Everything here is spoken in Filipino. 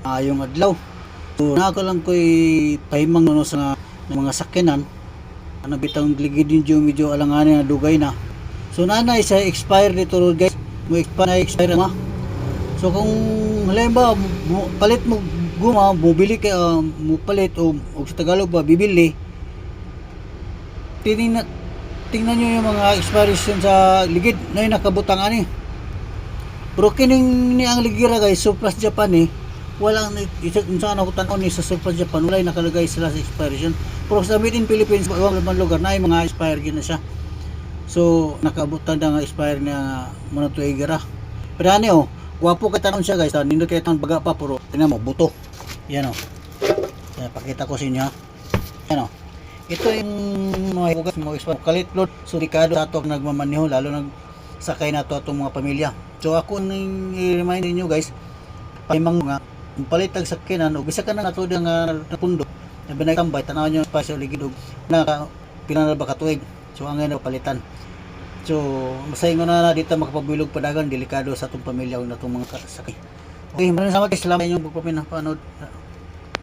Ayong adlaw. So nako lang ko'y pahimang no sa mga sakyanan. Ano bitang ligid din medyo alanganin na dugay na. So nanay sa expire dito guys. Mo expire ma. So kung halimbawa palit mo guma, bumili kay mo palit o sa Tagalog ba bibili. Tingnan nyo yung mga expiration sa ligid na yung nakabutang ani. Pero kining ni ang ligira guys, Surplus Japan walang saan ako tanaw ni sa Surplus Japan, wala yung nakalagay sila sa expiration. Pero sa Made in Philippines, ibang lugar na yung mga expire na siya. So, nakabutan na nga expire na muna ito igira. Pero ano guwapo ka tanong siya guys, nindot kayo tanong baga pa, pero tingnan mo, buto. Yan Yan, pakita ko sa inyo ha. Yan ito yung mga hugas mo expire. Kalit load, so delikado sa ito nagmamaneho, lalo nagsakay na ito itong mga pamilya. So ako nang i-remind niyo guys, pahimang nga palit ang sakyanan o bisa ka na nato nga napundo na binagtambay tanaw nyo spasyo ligid og na pila na ba katuig. So ang ngayon palitan. So masayon na dito makapabilog padagan, delikado sa atong pamilya o natong mga sakay. Okay, maraming salamat guys, salamat inyong pagpapanood.